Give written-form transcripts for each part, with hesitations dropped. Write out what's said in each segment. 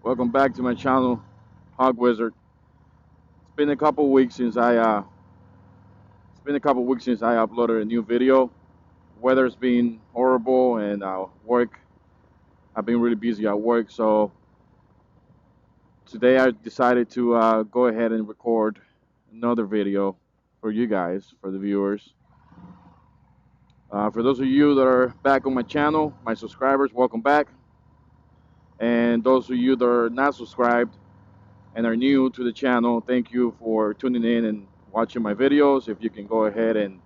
Welcome back to my channel, Hog Wizard. It's been a couple weeks since I uploaded a new video. Weather's been horrible, and work. I've been really busy at work, so today I decided to go ahead and record another video for you guys, for the viewers. For those of you that are back on my channel, my subscribers, welcome back. And those of you that are not subscribed and are new to the channel, thank you for tuning in and watching my videos. If you can go ahead and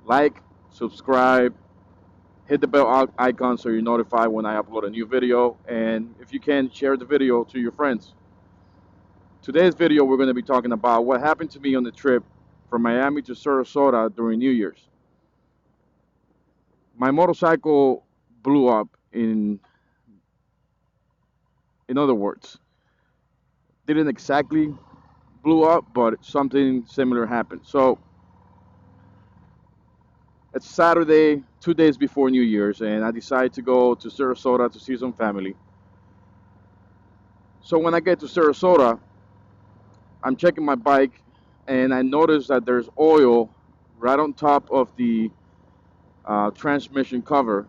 like, subscribe, hit the bell icon so you're notified when I upload a new video, and if you can, share the video to your friends. Today's video, we're going to be talking about what happened to me on the trip from Miami to Sarasota during New Year's. My motorcycle blew up. In other words, didn't exactly blew up, but something similar happened. So it's Saturday, 2 days before New Year's, and I decided to go to Sarasota to see some family. So when I get to Sarasota, I'm checking my bike, and I notice that there's oil right on top of the transmission cover,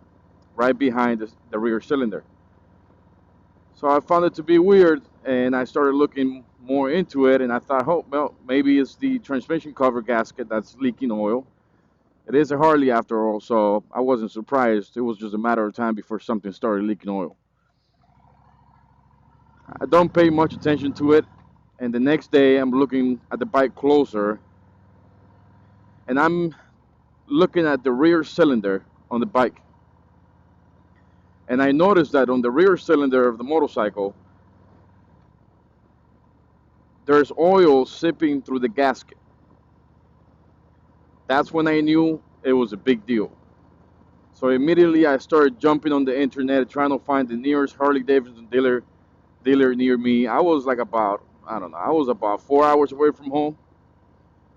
right behind the rear cylinder. So I found it to be weird, and I started looking more into it, and I thought, oh, well, maybe it's the transmission cover gasket that's leaking oil. It is a Harley after all, so I wasn't surprised. It was just a matter of time before something started leaking oil. I don't pay much attention to it, and the next day I'm looking at the bike closer, and I'm looking at the rear cylinder on the bike. And I noticed that on the rear cylinder of the motorcycle, there's oil seeping through the gasket. That's when I knew it was a big deal. So immediately I started jumping on the internet trying to find the nearest Harley Davidson dealer near me. I was like about 4 hours away from home.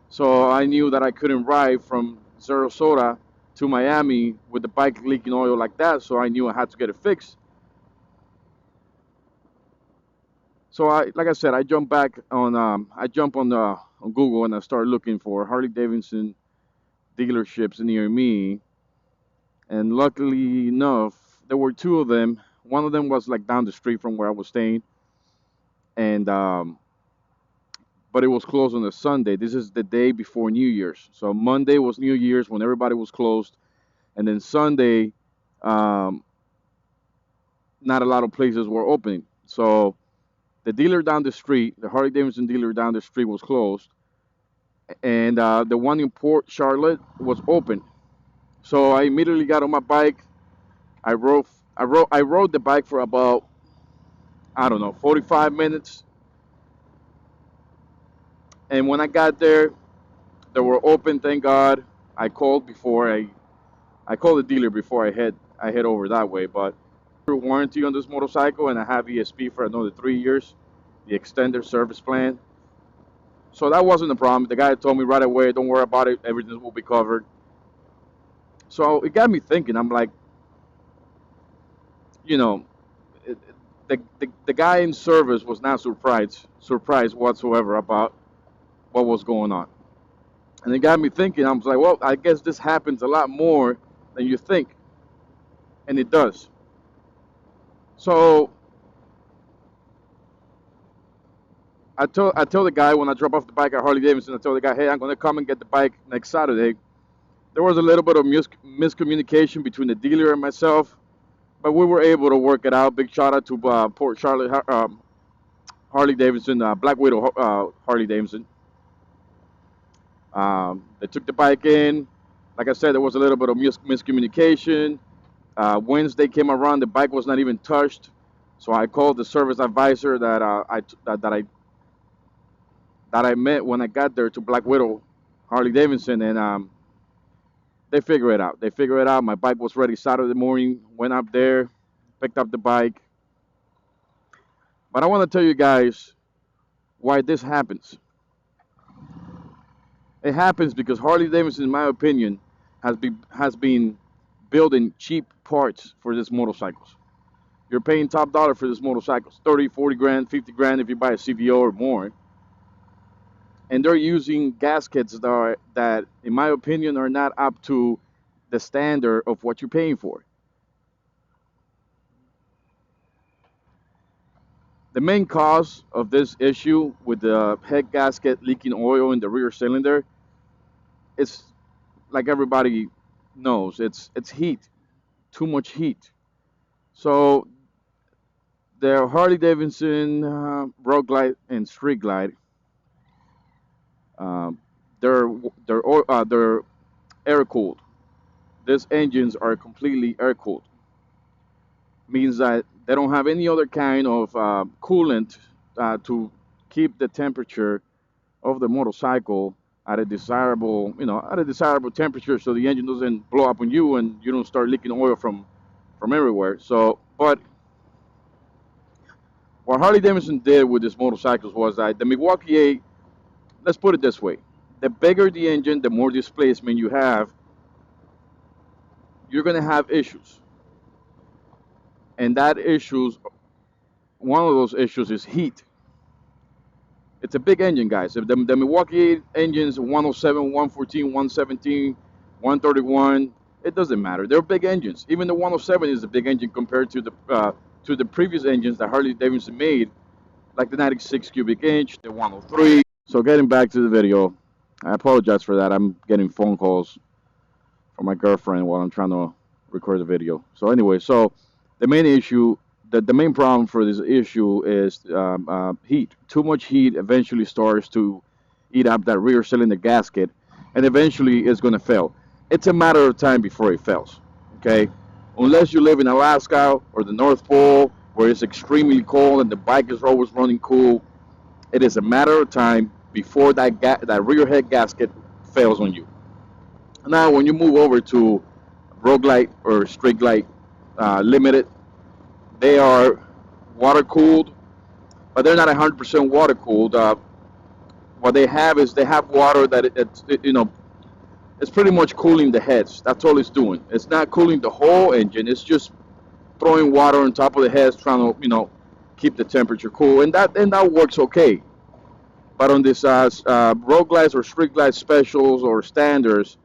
So I knew that I couldn't ride from Sarasota to Miami with the bike leaking oil like that, so I knew I had to get it fixed. So like I said, I jumped on Google, and I started looking for Harley Davidson dealerships near me. And luckily enough, there were two of them. One of them was like down the street from where I was staying, and but it was closed on a Sunday. This is the day before New Year's. So Monday was New Year's when everybody was closed, and then Sunday, not a lot of places were opening. So the dealer down the street, the Harley Davidson dealer down the street, was closed, and the one in Port Charlotte was open. So I immediately got on my bike. I rode the bike for about, 45 minutes. And when I got there, they were open, thank God. I called the dealer before I head over that way. But warranty on this motorcycle, and I have ESP for another 3 years, the extended service plan. So that wasn't a problem. The guy told me right away, don't worry about it, everything will be covered. So it got me thinking. I'm like, you know, the guy in service was not surprised whatsoever about what was going on. And it got me thinking. I was like, well, I guess this happens a lot more than you think. And it does. So I tell the guy when I drop off the bike at Harley Davidson, I tell the guy, hey, I'm going to come and get the bike next Saturday. There was a little bit of miscommunication between the dealer and myself, but we were able to work it out. Big shout out to Port Charlotte Harley Davidson, Black Widow Harley Davidson. They took the bike in. Like I said, there was a little bit of miscommunication. Wednesday came around, the bike was not even touched. So I called the service advisor that I met when I got there to Black Widow Harley Davidson, and they figured it out. My bike was ready Saturday morning. Went up there, picked up the bike. But I want to tell you guys why this happens. It happens because Harley Davidson, in my opinion, has been building cheap parts for these motorcycles. You're paying top dollar for this motorcycle. 30, 40 grand, 50 grand if you buy a CVO or more. And they're using gaskets that, in my opinion, are not up to the standard of what you're paying for. The main cause of this issue with the head gasket leaking oil in the rear cylinder is, like everybody knows, it's heat, too much heat. So the Harley Davidson Road Glide and Street Glide, um, they're they're air cooled. These engines are completely air cooled. Means that they don't have any other kind of coolant to keep the temperature of the motorcycle at a desirable, at a desirable temperature, so the engine doesn't blow up on you and you don't start leaking oil from everywhere. So, but what Harley Davidson did with this motorcycles was that the Milwaukee 8, let's put it this way: the bigger the engine, the more displacement you have, you're gonna have issues, and one of those issues is heat. It's a big engine, guys. The Milwaukee 8 engines, 107, 114, 117, 131, it doesn't matter. They're big engines. Even the 107 is a big engine compared to the previous engines that Harley Davidson made, like the 96 cubic inch, the 103. So getting back to the video, I apologize for that. I'm getting phone calls from my girlfriend while I'm trying to record the video. So anyway, so the main issue, the main problem for this issue is heat. Too much heat eventually starts to eat up that rear cylinder gasket, and eventually it's going to fail. It's a matter of time before it fails. Okay, unless you live in Alaska or the North Pole where it's extremely cold and the bike is always running cool, it is a matter of time before that rear head gasket fails on you. Now, when you move over to Road Glide or Street Glide Limited, they are water cooled, but they're not 100% water cooled. What they have is they have water that it's pretty much cooling the heads. That's all it's doing. It's not cooling the whole engine. It's just throwing water on top of the heads, trying to keep the temperature cool, and that works okay. But on this Road Glides or Street Glide specials or standards,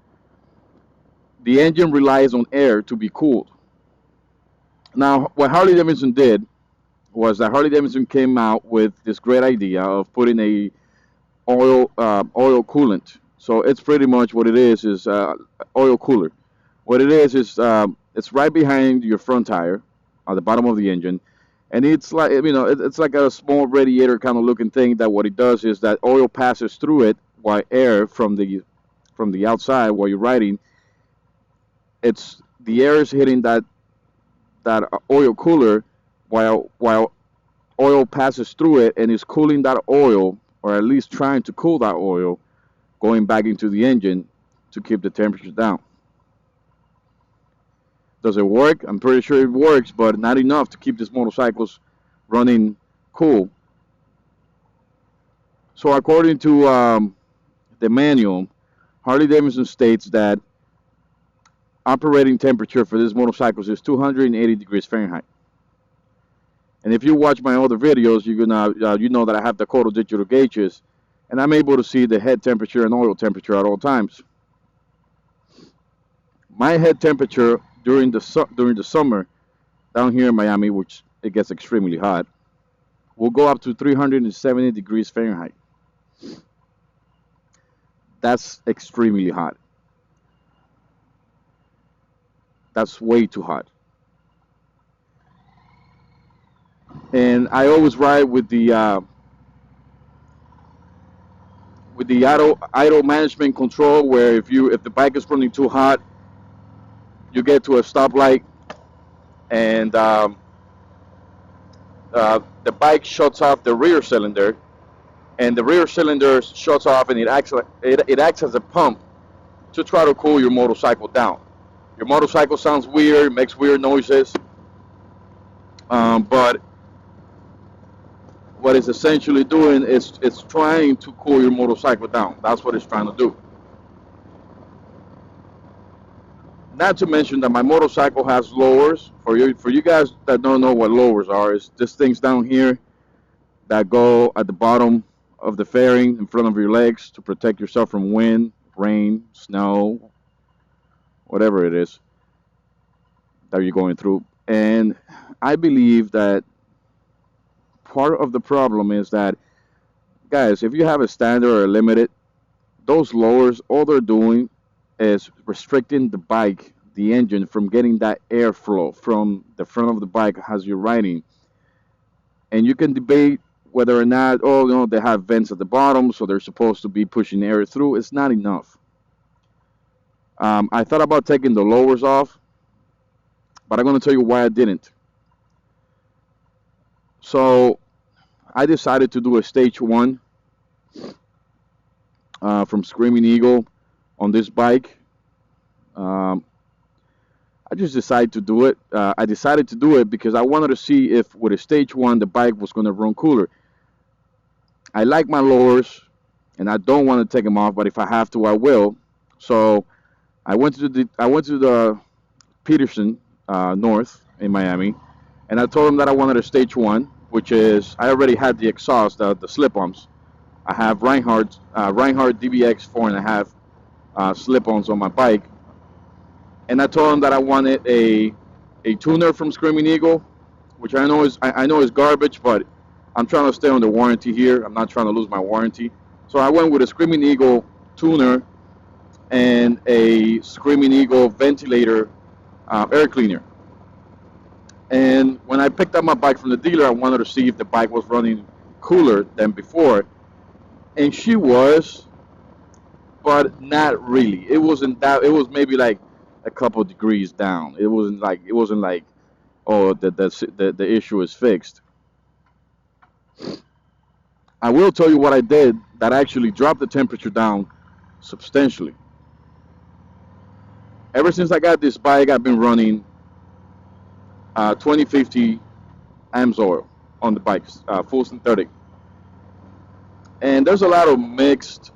the engine relies on air to be cooled. Now, what Harley Davidson did was that Harley Davidson came out with this great idea of putting a oil coolant. So it's pretty much what it is oil cooler. What it is it's right behind your front tire, at the bottom of the engine, and it's like it's like a small radiator kind of looking thing. That what it does is that oil passes through it, while air from the outside while you're riding, it's the air is hitting that oil cooler, while oil passes through it and is cooling that oil, or at least trying to cool that oil, going back into the engine to keep the temperature down. Does it work? I'm pretty sure it works, but not enough to keep these motorcycles running cool. So according to the manual, Harley Davidson states that operating temperature for these motorcycles is 280 degrees Fahrenheit. And if you watch my other videos, you're gonna you know that I have the Kodo digital gauges, and I'm able to see the head temperature and oil temperature at all times. My head temperature during the summer down here in Miami, which it gets extremely hot, will go up to 370 degrees Fahrenheit. That's extremely hot. That's way too hot. And I always ride with the idle management control, where if the bike is running too hot, you get to a stoplight, and the bike shuts off the rear cylinder, and the rear cylinder shuts off, and it acts as a pump to try to cool your motorcycle down. Your motorcycle sounds weird, makes weird noises, but what it's essentially doing is it's trying to cool your motorcycle down. That's what it's trying to do. Not to mention that my motorcycle has lowers. For you guys that don't know what lowers are, it's just things down here that go at the bottom of the fairing in front of your legs to protect yourself from wind, rain, snow, whatever it is that you're going through. And I believe that part of the problem is that, guys, if you have a standard or a limited, those lowers, all they're doing is restricting the bike, the engine, from getting that airflow from the front of the bike as you're riding. And you can debate whether or not, oh, they have vents at the bottom, so they're supposed to be pushing air through. It's not enough. I thought about taking the lowers off, but I'm going to tell you why I didn't. So I decided to do a stage one from Screaming Eagle on this bike. Um, I just decided to do it. I decided to do it because I wanted to see if with a stage one the bike was going to run cooler. I like my lowers, and I don't want to take them off, but if I have to, I will. So I went to the Peterson North in Miami, and I told them that I wanted a stage one, which is I already had the exhaust, the slip-ons. I have Reinhardt DBX 4.5 slip-ons on my bike, and I told them that I wanted a tuner from Screaming Eagle, which I know is garbage, but I'm trying to stay on the warranty here. I'm not trying to lose my warranty, so I went with a Screaming Eagle tuner and a Screaming Eagle ventilator air cleaner. And when I picked up my bike from the dealer, I wanted to see if the bike was running cooler than before, and she was, but not really. It wasn't that. It was maybe like a couple of degrees down. It wasn't like oh the issue is fixed. I will tell you what I did that actually dropped the temperature down substantially. Ever since I got this bike, I've been running 2050 AMS oil on the bikes, full synthetic. And there's a lot of mixed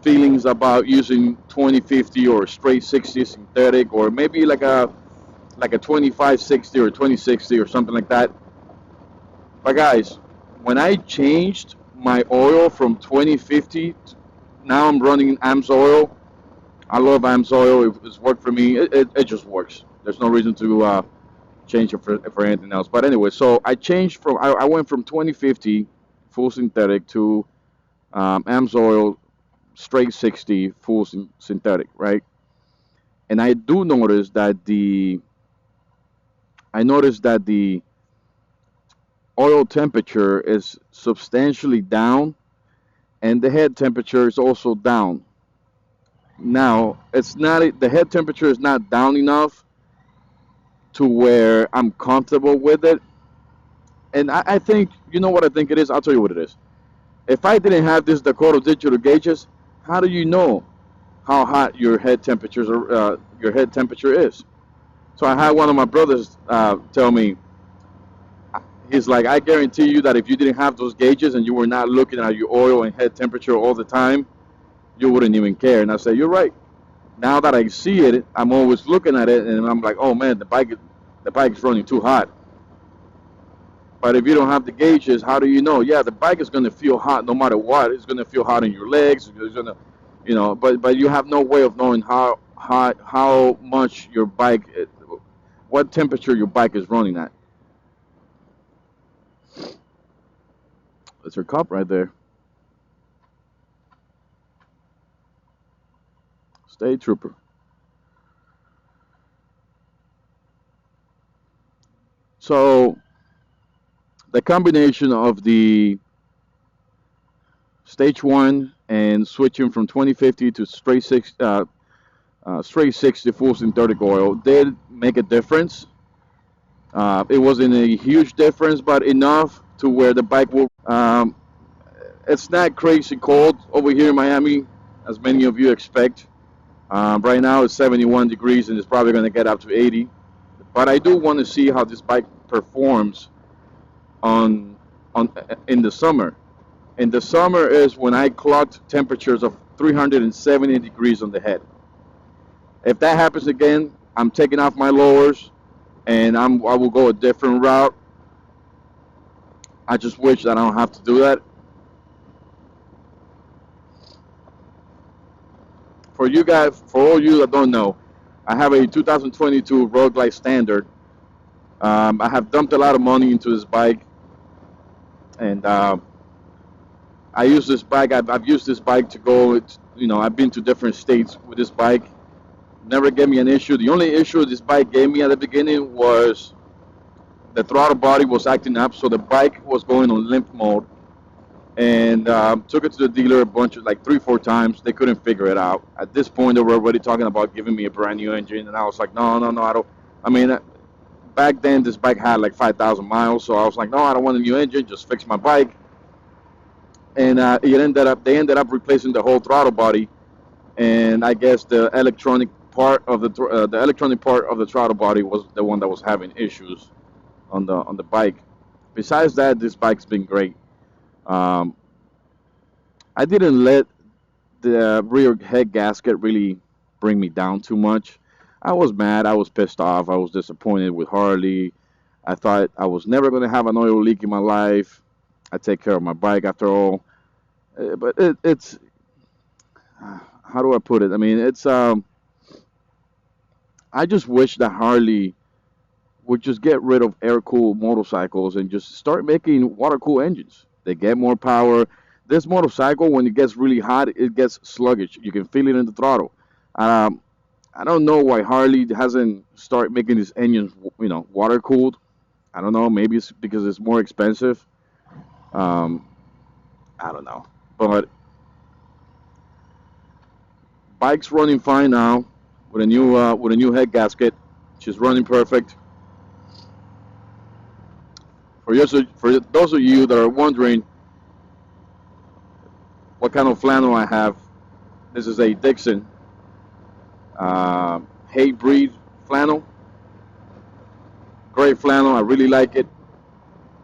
feelings about using 2050 or straight 60 synthetic, or maybe like a 2560 or 2060 or something like that. But guys, when I changed my oil from 2050, now I'm running AMS oil. I love AMS oil. It's worked for me. It just works. There's no reason to change it for anything else. But anyway, so I went from 2050 full synthetic to AMS oil straight 60 full synthetic, right? And I noticed that the oil temperature is substantially down, and the head temperature is also down. Now, it's not the head temperature is not down enough to where I'm comfortable with it. And I think, you know what I think it is? I'll tell you what it is. If I didn't have this Dakota digital gauges, how do you know how hot your head temperature is? So I had one of my brothers tell me, he's like, I guarantee you that if you didn't have those gauges and you were not looking at your oil and head temperature all the time, you wouldn't even care. And I said, you're right. Now that I see it, I'm always looking at it, and I'm like, oh man, the bike is running too hot. But if you don't have the gauges, how do you know? Yeah, the bike is going to feel hot no matter what. It's going to feel hot in your legs. It's going to, but you have no way of knowing how hot, how much your bike, what temperature your bike is running at. That's her cup right there. Stay trooper. So the combination of the stage one and switching from 2050 to straight 60 full synthetic oil did make a difference. It wasn't a huge difference, but enough to where the bike will. It's not crazy cold over here in Miami, as many of you expect. Right now it's 71 degrees, and it's probably going to get up to 80. But I do want to see how this bike performs on in the summer. In the summer is when I clocked temperatures of 370 degrees on the head. If that happens again, I'm taking off my lowers and I will go a different route. I just wish that I don't have to do that. For you guys, for all you that don't know, I have a 2022 Road Glide Standard. I have dumped a lot of money into this bike, and I use this bike. I've used this bike to go. I've been to different states with this bike. Never gave me an issue. The only issue this bike gave me at the beginning was the throttle body was acting up, so the bike was going on limp mode. And took it to the dealer a bunch of, like 3-4 times. They couldn't figure it out. At this point, they were already talking about giving me a brand new engine, and I was like, no, I don't. I mean, back then this bike had like 5,000 miles, so I was like, no, I don't want a new engine. Just fix my bike. And they ended up replacing the whole throttle body, and I guess the electronic part of the throttle body was the one that was having issues on the bike. Besides that, this bike's been great. I didn't let the rear head gasket really bring me down too much. I was mad. I was pissed off. I was disappointed with Harley. I thought I was never going to have an oil leak in my life. I take care of my bike after all. But it's how do I put it? I mean, I just wish that Harley would just get rid of air-cooled motorcycles and just start making water-cooled engines. They get more power. This motorcycle, when it gets really hot, it gets sluggish. You can feel it in the throttle. I don't know why Harley hasn't started making these engines, water-cooled. I don't know. Maybe it's because it's more expensive. I don't know. But bike's running fine now with a new head gasket. She's running perfect. For those of you that are wondering what kind of flannel I have, this is a Dixon Hate Breed flannel. Great flannel. I really like it.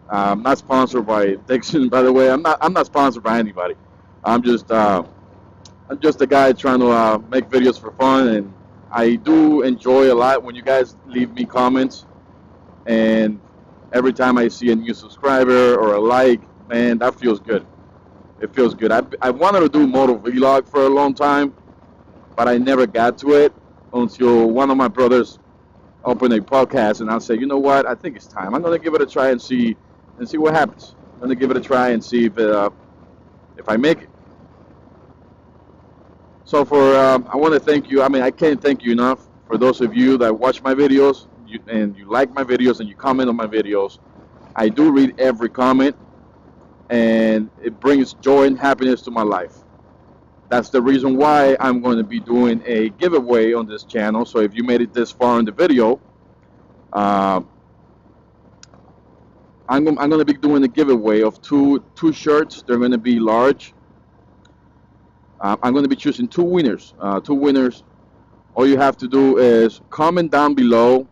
I'm not sponsored by Dixon, by the way. I'm not sponsored by anybody. I'm just a guy trying to make videos for fun, and I do enjoy a lot when you guys leave me comments. And every time I see a new subscriber or a like, man, that feels good. It feels good. I wanted to do moto vlog for a long time, but I never got to it until one of my brothers opened a podcast, and I said, you know what? I think it's time. I'm gonna give it a try and see what happens. I'm gonna give it a try and see if I make it. So I want to thank you. I mean, I can't thank you enough for those of you that watch my videos and you like my videos and you comment on my videos. I do read every comment, and it brings joy and happiness to my life. That's the reason why I'm going to be doing a giveaway on this channel. So if you made it this far in the video, I'm going to be doing a giveaway of two shirts. They're going to be large. I'm going to be choosing two winners. All you have to do is comment down below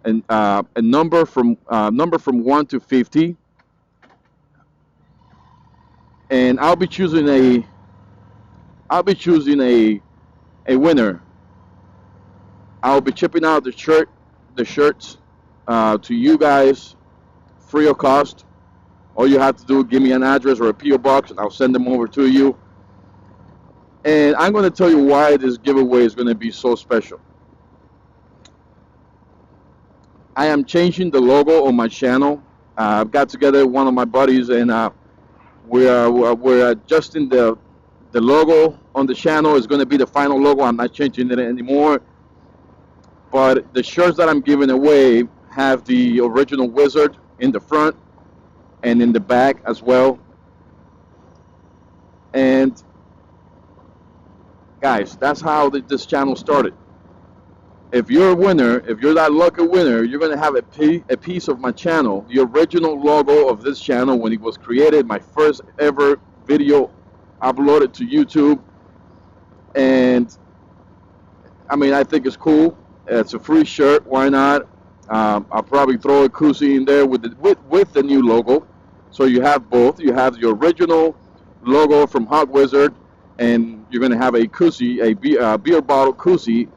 and a number from 1 to 50, and I'll be choosing a winner. I'll be shipping out the shirts to you guys free of cost. All you have to do, give me an address or a PO box, and I'll send them over to you. And I'm going to tell you why this giveaway is going to be so special. I am changing the logo on my channel. I've got together one of my buddies, and we're adjusting the logo on the channel. Is going to be the final logo. I'm not changing it anymore. But the shirts that I'm giving away have the original Wizard in the front and in the back as well. And guys, that's how this channel started. If you're a winner, if you're that lucky winner, you're going to have a piece of my channel, the original logo of this channel when it was created, my first ever video uploaded to YouTube. And I mean, I think it's cool. It's a free shirt. Why not? I'll probably throw a koozie in there with the new logo. So you have both. You have the original logo from Hot Wizard, and you're going to have a koozie, a beer bottle koozie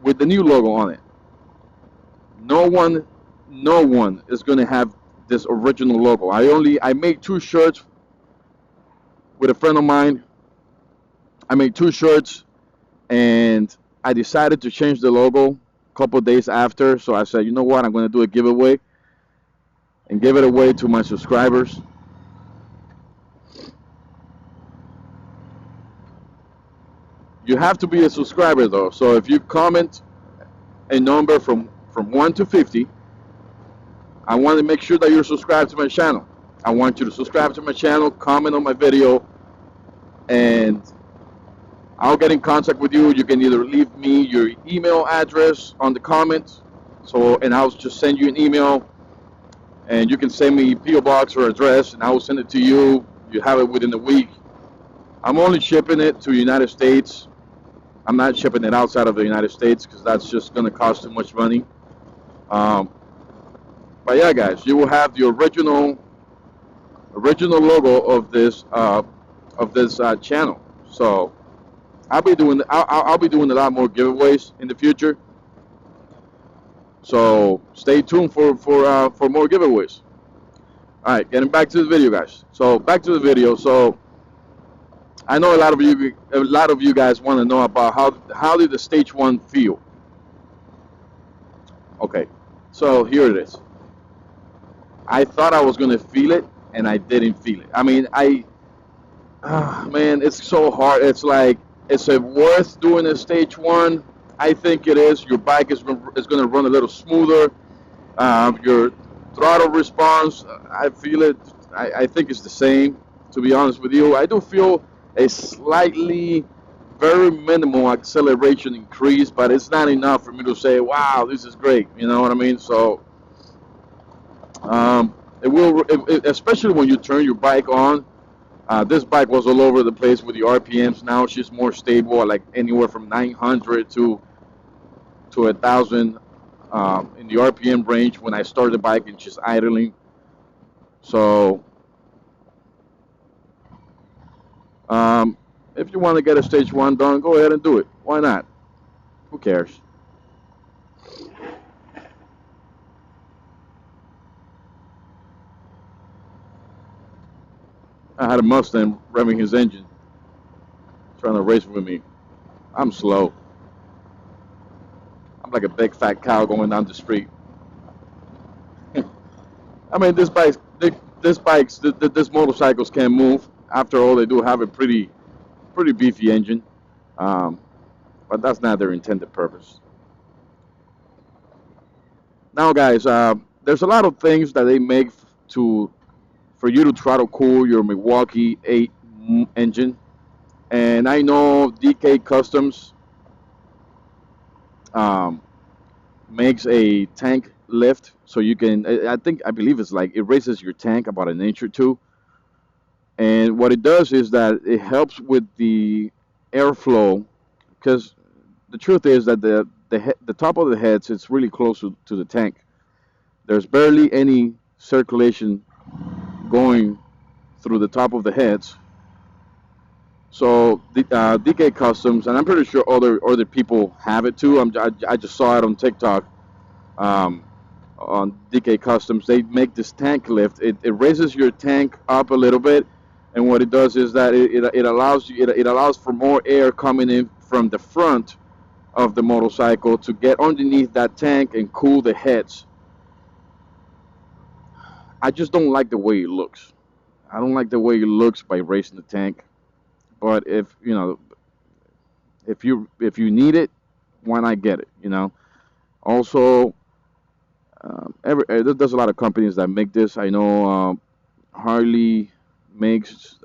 with the new logo on it. No one, no one is gonna have this original logo. I made two shirts with a friend of mine. I made two shirts, and I decided to change the logo a couple of days after. So I said, you know what? I'm gonna do a giveaway and give it away to my subscribers. You have to be a subscriber though. So if you comment a number from 1 to 50, I want to make sure that you're subscribed to my channel. I want you to subscribe to my channel, comment on my video, and I'll get in contact with you. You can either leave me your email address on the comments, and I'll just send you an email, and you can send me PO box or address, and I will send it to you. You have it within a week. I'm only shipping it to the United States. I'm not shipping it outside of the United States because that's just going to cost too much money. Um, but yeah, guys, you will have the original logo of this channel. So I'll be doing a lot more giveaways in the future. So stay tuned for more giveaways. All right, getting back to the video, guys. So back to the video. So I know a lot of you guys want to know about how did the stage 1 feel. Okay, so here it is. I thought I was gonna feel it, and I didn't feel it. I mean, man, it's so hard. It's like, is it worth doing a stage 1? I think it is. Your bike is gonna run a little smoother. Your throttle response, I feel it. I think it's the same. To be honest with you, I do feel a slightly, very minimal acceleration increase, but it's not enough for me to say, wow, this is great. You know what I mean? So it will, especially when you turn your bike on. This bike was all over the place with the RPMs. Now she's more stable, like anywhere from 900 to 1,000 in the RPM range when I started the bike and she's idling. So if you want to get a stage 1 done, go ahead and do it. Why not? Who cares? I had a Mustang revving his engine, trying to race with me. I'm slow. I'm like a big fat cow going down the street. I mean, this motorcycles can move. After all, they do have a pretty beefy engine, but that's not their intended purpose. Now, guys, there's a lot of things that they make for you to try to cool your Milwaukee 8 engine. And I know DK Customs makes a tank lift, so you can, I believe it's like, it raises your tank about an inch or two. And what it does is that it helps with the airflow, because the truth is that the top of the heads, it's really close to the tank. There's barely any circulation going through the top of the heads. So the DK Customs, and I'm pretty sure other people have it too. I just saw it on TikTok. On DK Customs, they make this tank lift. It raises your tank up a little bit, and what it does is that it allows for more air coming in from the front of the motorcycle to get underneath that tank and cool the heads. I just don't like the way it looks. I don't like the way it looks by raising the tank. But if you need it, why not get it? Also, there's a lot of companies that make this. I know Harley makes.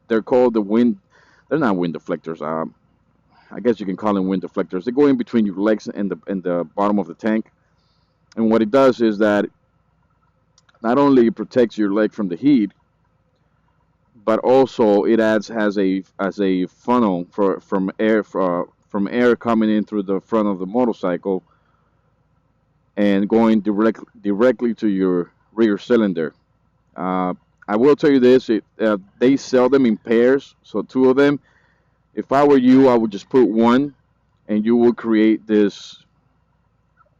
They're called the wind. They're not wind deflectors. I guess you can call them wind deflectors. They go in between your legs and the bottom of the tank. And what it does is that not only it protects your leg from the heat, but also it has a funnel from air coming in through the front of the motorcycle and going directly to your rear cylinder. I will tell you this: they sell them in pairs, so two of them. If I were you, I would just put one and you will create this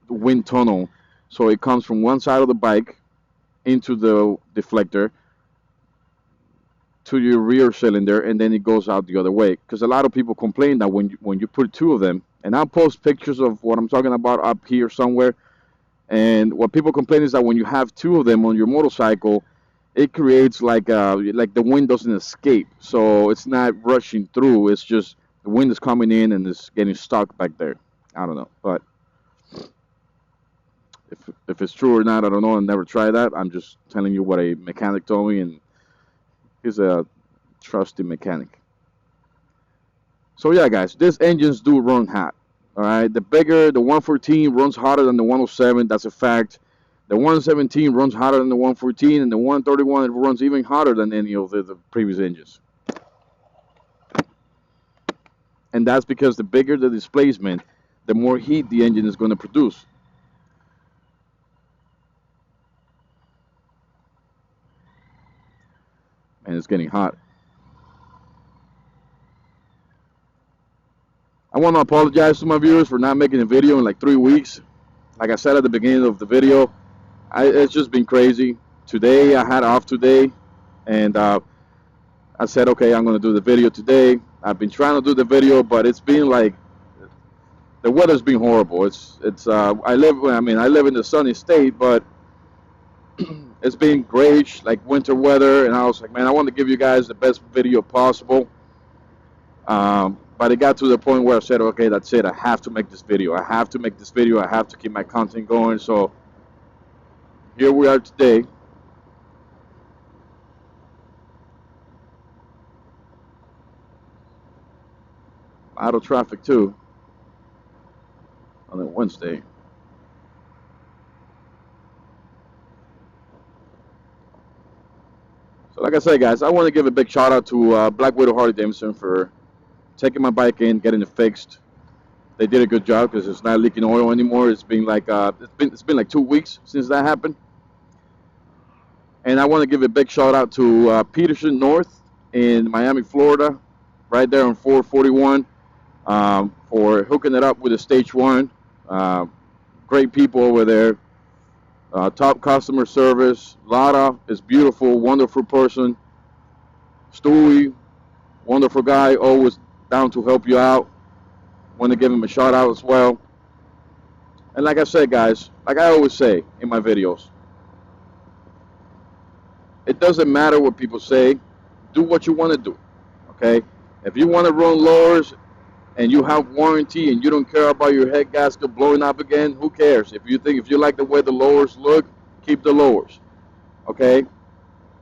wind tunnel. So it comes from one side of the bike into the deflector to your rear cylinder, and then it goes out the other way. Because a lot of people complain that when you put two of them, and I'll post pictures of what I'm talking about up here somewhere. And what people complain is that when you have two of them on your motorcycle, it creates like the wind doesn't escape, so it's not rushing through. It's just the wind is coming in and it's getting stuck back there. I don't know, but if it's true or not, I don't know. I never tried that. I'm just telling you what a mechanic told me, and he's a trusty mechanic. So yeah, guys, these engines do run hot. All right, the bigger the 114 runs hotter than the 107. That's a fact. The 117 runs hotter than the 114, and the 131 it runs even hotter than any of the previous engines. And that's because the bigger the displacement, the more heat the engine is going to produce. And it's getting hot. I want to apologize to my viewers for not making a video in like 3 weeks. Like I said at the beginning of the video, it's just been crazy. Today I had off today, and I said, okay, I'm going to do the video today. I've been trying to do the video, but it's been like the weather's been horrible. I live in the sunny state, but it's been grayish, like winter weather, and I was like, man, I want to give you guys the best video possible. But it got to the point where I said, okay, that's it. I have to make this video. I have to make this video. I have to keep my content going. So here we are today. Out of traffic too on a Wednesday. So like I said, guys, I want to give a big shout out to Black Widow Harley Davidson for taking my bike in, getting it fixed. They did a good job because it's not leaking oil anymore. It's been like it's been like 2 weeks since that happened. And I want to give a big shout out to Peterson North in Miami, Florida, right there on 441, for hooking it up with a stage one. Great people over there. Top customer service. Lara is beautiful, wonderful person. Stewie, wonderful guy, always down to help you out. Want to give him a shout out as well. And like I said, guys, like I always say in my videos, it doesn't matter what people say. Do what you want to do, okay? If you want to run lowers and you have warranty and you don't care about your head gasket blowing up again, who cares? If you like the way the lowers look, keep the lowers, okay?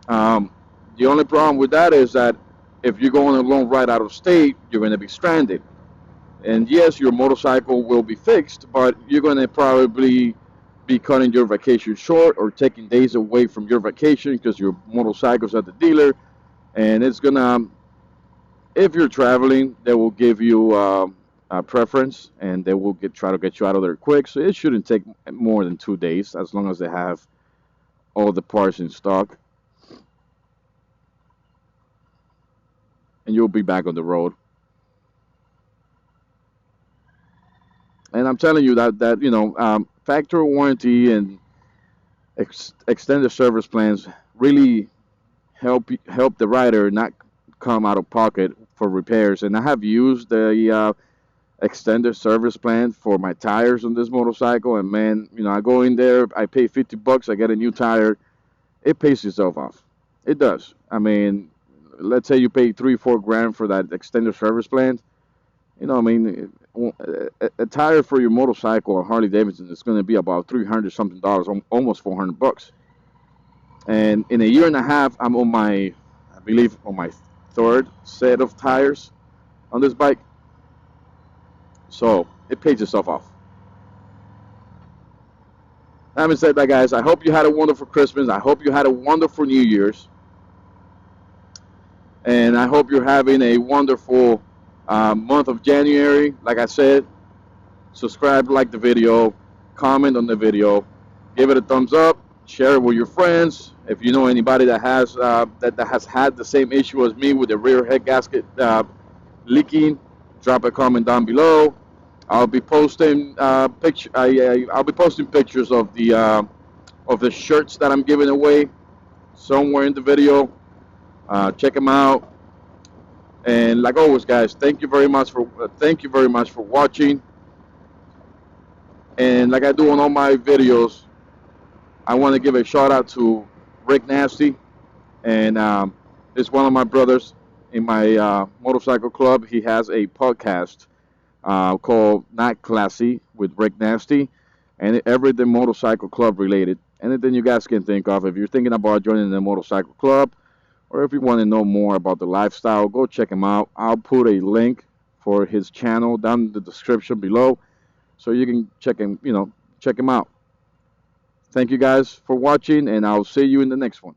The only problem with that is that if you're going a long ride out of state, you're going to be stranded. And yes, your motorcycle will be fixed, but you're going to probably be cutting your vacation short or taking days away from your vacation because your motorcycle's at the dealer. And it's going to, if you're traveling, they will give you a preference, and they will try to get you out of there quick. So it shouldn't take more than 2 days as long as they have all the parts in stock. And you'll be back on the road. And I'm telling you that factory warranty and extended service plans really help the rider not come out of pocket for repairs. And I have used the extended service plan for my tires on this motorcycle, and man, I go in there, I pay $50, I get a new tire. It pays itself off. It does. I mean, let's say you pay $3-4 grand for that extended service plan. A tire for your motorcycle or Harley Davidson is going to be about $300 something, almost $400. And in a year and a half, I'm on I believe on my third set of tires on this bike. So it pays itself off. Having said that, guys, I hope you had a wonderful Christmas. I hope you had a wonderful New Year's. And I hope you're having a wonderful month of January. Like I said, subscribe, like the video, comment on the video, give it a thumbs up, share it with your friends. If you know anybody that has that has had the same issue as me with the rear head gasket leaking, drop a comment down below. I'll be posting I'll be posting pictures of the shirts that I'm giving away somewhere in the video. Check them out. And like always, guys, thank you very much for watching. And like I do on all my videos, I want to give a shout out to Rick Nasty, and it's one of my brothers in my motorcycle club. He has a podcast called Not Classy with Rick Nasty, and everything motorcycle club related. Anything you guys can think of. If you're thinking about joining the motorcycle club, or if you want to know more about the lifestyle, go check him out. I'll put a link for his channel down in the description below, so you can check him out. Thank you guys for watching, and I'll see you in the next one.